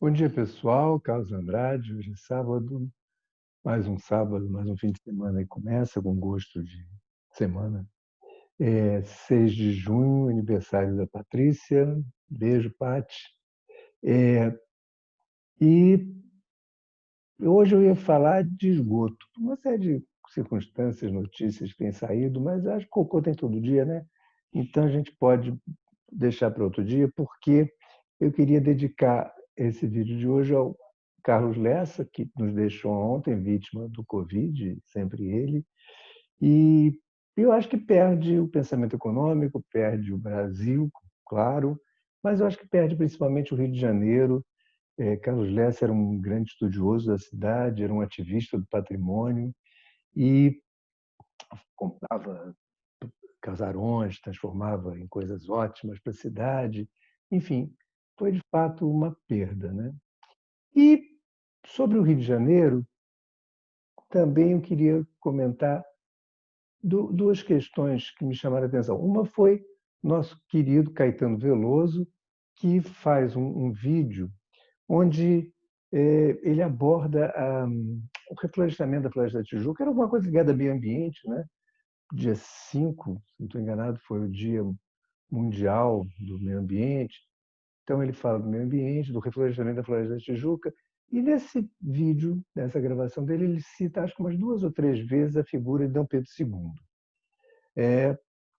Bom dia, pessoal. Carlos Andrade. Hoje é sábado, mais um fim de semana e começa com gosto de semana. 6 de junho, aniversário da Patrícia. Beijo, Pati. É, e hoje eu ia falar de esgoto. Uma série de circunstâncias, notícias que têm saído, mas acho que cocô tem todo dia, né? Então a gente pode deixar para outro dia, porque eu queria dedicar esse vídeo de hoje ao Carlos Lessa, que nos deixou ontem vítima do Covid, sempre ele, e eu acho que perde o pensamento econômico, perde o Brasil, claro, mas eu acho que perde principalmente o Rio de Janeiro. Carlos Lessa era um grande estudioso da cidade, era um ativista do patrimônio e comprava casarões, transformava em coisas ótimas para a cidade. Enfim, foi de fato uma perda, né? E sobre o Rio de Janeiro, também eu queria comentar duas questões que me chamaram a atenção. Uma foi nosso querido Caetano Veloso, que faz um vídeo onde ele aborda o reflorestamento da Floresta da Tijuca. Era alguma coisa ligada ao meio ambiente, né? Dia 5, se não estou enganado, foi o Dia Mundial do Meio Ambiente. Então, ele fala do meio ambiente, do reflorestamento da Floresta da Tijuca, e nesse vídeo, nessa gravação dele, ele cita, acho que umas 2 ou 3 vezes, a figura de Dom Pedro II,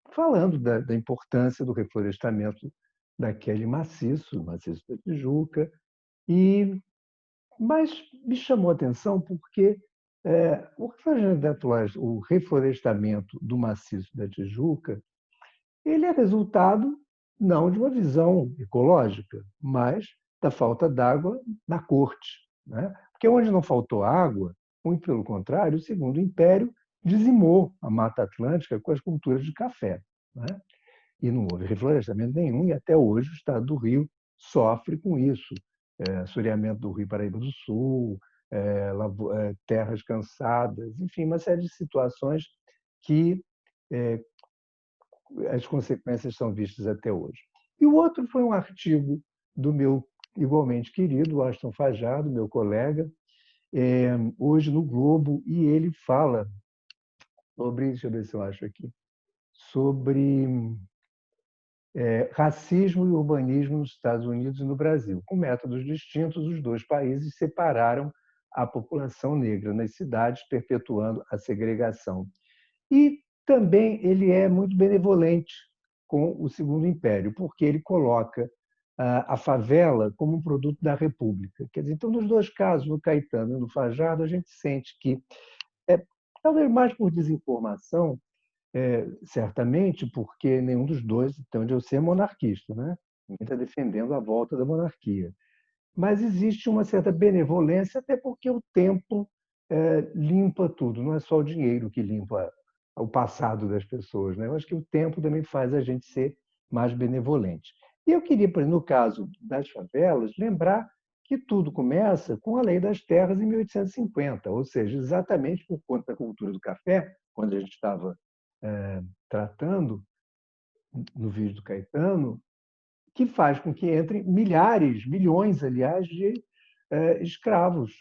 falando da importância do reflorestamento daquele maciço, o maciço da Tijuca. Mas me chamou a atenção porque o reflorestamento do maciço da Tijuca ele é resultado não de uma visão ecológica, mas da falta d'água na corte, né? Porque onde não faltou água, muito pelo contrário, o Segundo Império dizimou a Mata Atlântica com as culturas de café, né? E não houve reflorestamento nenhum, e até hoje o estado do Rio sofre com isso. Assoreamento do Rio Paraíba do Sul, terras cansadas, enfim, uma série de situações que as consequências são vistas até hoje. E o outro foi um artigo do meu igualmente querido Aston Fajardo, meu colega, hoje no Globo, e ele fala sobre, deixa eu ver se eu acho aqui, sobre racismo e urbanismo nos Estados Unidos e no Brasil. Com métodos distintos, os dois países separaram a população negra nas cidades, perpetuando a segregação. E também ele é muito benevolente com o Segundo Império, porque ele coloca a favela como um produto da República. Quer dizer, então, nos dois casos, no Caetano e no Fajardo, a gente sente que, talvez mais por desinformação, certamente, porque nenhum dos dois, até onde eu sei, é monarquista, né? Ninguém está defendendo a volta da monarquia. Mas existe uma certa benevolência, até porque o tempo limpa tudo, não é só o dinheiro que limpa o passado das pessoas. Né? Eu acho que o tempo também faz a gente ser mais benevolente. E eu queria, por exemplo, no caso das favelas, lembrar que tudo começa com a Lei das Terras em 1850, ou seja, exatamente por conta da cultura do café, quando a gente estava tratando no vídeo do Caetano, que faz com que entrem milhares, milhões, aliás, de escravos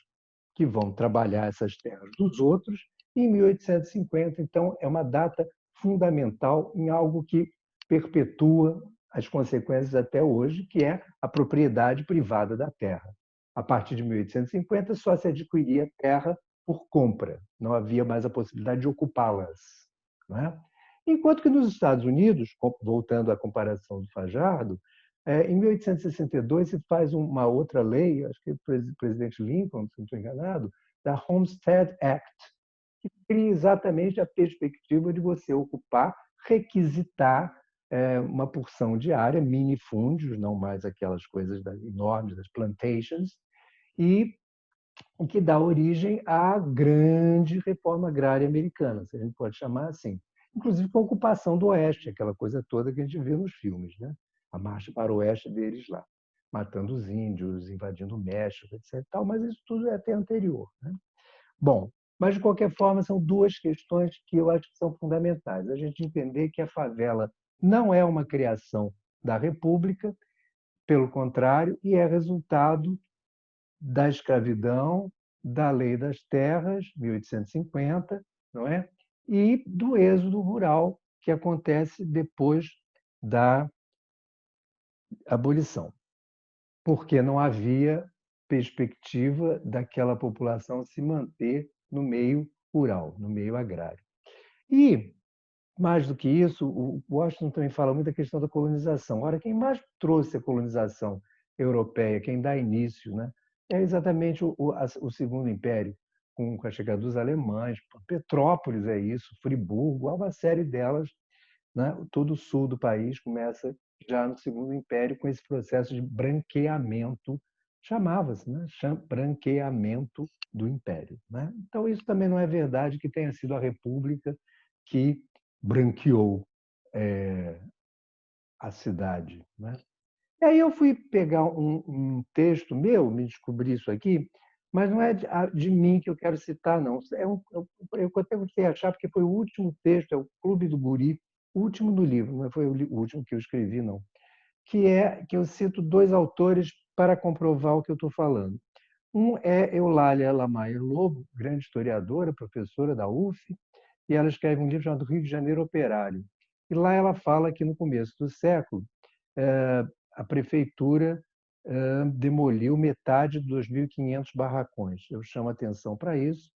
que vão trabalhar essas terras dos outros em 1850. Então, é uma data fundamental em algo que perpetua as consequências até hoje, que é a propriedade privada da terra. A partir de 1850, só se adquiria terra por compra, não havia mais a possibilidade de ocupá-las. Não é? Enquanto que nos Estados Unidos, voltando à comparação do Fajardo, em 1862 se faz uma outra lei, acho que é o presidente Lincoln, se não estou enganado, da Homestead Act, que cria exatamente a perspectiva de você ocupar, requisitar uma porção de área, minifúndios, não mais aquelas coisas enormes das plantations, e o que dá origem à grande reforma agrária americana, se a gente pode chamar assim. Inclusive com a ocupação do Oeste, aquela coisa toda que a gente vê nos filmes, né? A marcha para o Oeste deles lá, matando os índios, invadindo o México, etc. Mas isso tudo é até anterior. Né? Bom, mas de qualquer forma são duas questões que eu acho que são fundamentais. A gente entender que a favela não é uma criação da República, pelo contrário, e é resultado da escravidão, da Lei das Terras, 1850, não é? E do êxodo rural, que acontece depois da abolição, porque não havia perspectiva daquela população se manter no meio rural, no meio agrário. E, mais do que isso, o Washington também fala muito da questão da colonização. Ora, quem mais trouxe a colonização europeia, quem dá início, né, é exatamente o Segundo Império, com a chegada dos alemães. Petrópolis é isso, Friburgo, há uma série delas, né? Todo o sul do país começa já no Segundo Império com esse processo de branqueamento, chamava-se, né? Branqueamento do Império, né? Então isso também não é verdade que tenha sido a República que branqueou a cidade, né? E aí eu fui pegar um texto meu, me descobri isso aqui, mas não é de mim que eu quero citar, não. Eu até gostei de achar, porque foi o último texto, é o Clube do Guri, o último do livro, não foi o último que eu escrevi, não. Que eu cito dois autores para comprovar o que eu estou falando. Um é Eulália Lamayer Lobo, grande historiadora, professora da UF, e ela escreve um livro chamado Rio de Janeiro Operário. E lá ela fala que no começo do século a prefeitura demoliu metade dos 2.500 barracões. Eu chamo atenção para isso,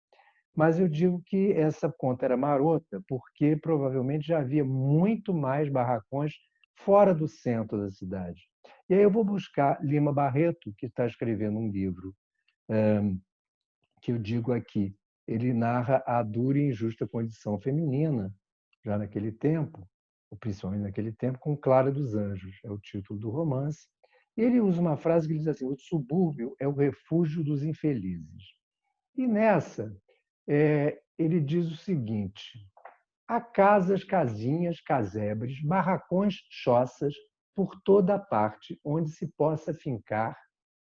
mas eu digo que essa conta era marota, porque provavelmente já havia muito mais barracões fora do centro da cidade. E aí eu vou buscar Lima Barreto, que está escrevendo um livro que eu digo aqui. Ele narra a dura e injusta condição feminina, já naquele tempo, ou principalmente naquele tempo, com Clara dos Anjos, é o título do romance. E ele usa uma frase que diz assim: o subúrbio é o refúgio dos infelizes. E nessa, ele diz o seguinte: há casas, casinhas, casebres, barracões, choças, por toda a parte, onde se possa fincar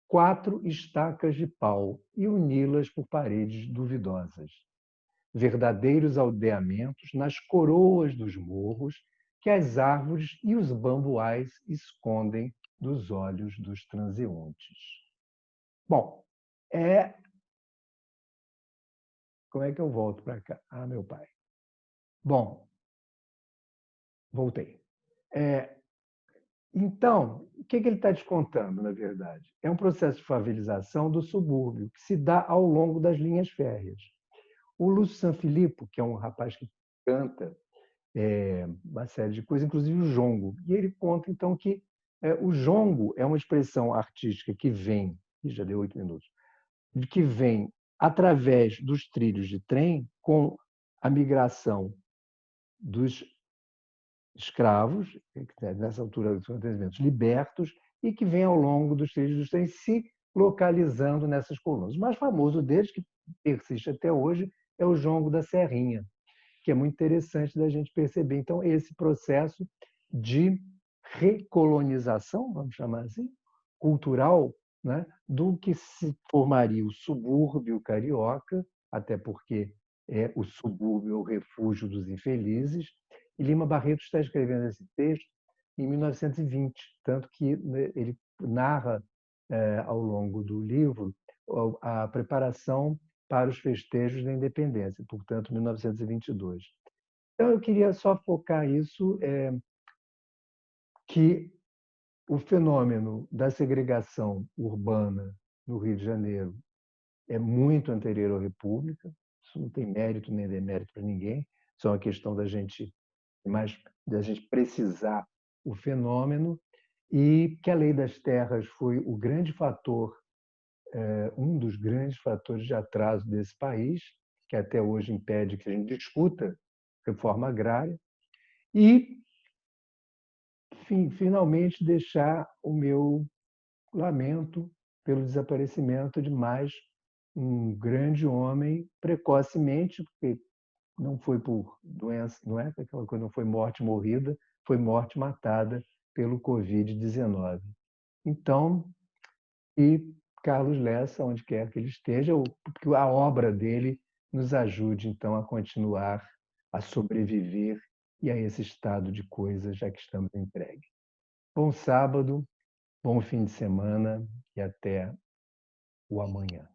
4 estacas de pau e uni-las por paredes duvidosas. Verdadeiros aldeamentos nas coroas dos morros que as árvores e os bambuais escondem dos olhos dos transeuntes. Bom, como é que eu volto para cá? Ah, meu pai. Bom, voltei. É, Então, o que ele está descontando, na verdade? É um processo de favelização do subúrbio, que se dá ao longo das linhas férreas. O Lúcio Sanfilippo, que é um rapaz que canta uma série de coisas, inclusive o jongo, e ele conta, então, que o jongo é uma expressão artística que vem, e já deu 8 minutos, que vem através dos trilhos de trem com a migração dos escravos, nessa altura dos acontecimentos, libertos, e que vem ao longo dos trilhos dos trens se localizando nessas colunas. O mais famoso deles, que persiste até hoje, é o jongo da Serrinha, que é muito interessante da gente perceber. Então, esse processo de recolonização, vamos chamar assim, cultural, né, do que se formaria o subúrbio carioca, até porque o subúrbio é o refúgio dos infelizes, e Lima Barreto está escrevendo esse texto em 1920, tanto que, né, ele narra ao longo do livro a preparação para os festejos da independência, portanto, 1922. Então, eu queria só focar isso, que o fenômeno da segregação urbana no Rio de Janeiro é muito anterior à República, isso não tem mérito nem demérito para ninguém, só uma questão da gente precisar o fenômeno, e que a Lei das Terras foi o grande fator, um dos grandes fatores de atraso desse país, que até hoje impede que a gente discuta reforma agrária, e, finalmente, deixar o meu lamento pelo desaparecimento de mais um grande homem precocemente, porque não foi por doença, não é aquela coisa, não foi morte morrida, foi morte matada pelo Covid-19. Então, e Carlos Lessa, onde quer que ele esteja, que a obra dele nos ajude, então, a continuar a sobreviver e a esse estado de coisas, já que estamos entregues. Bom sábado, bom fim de semana e até o amanhã.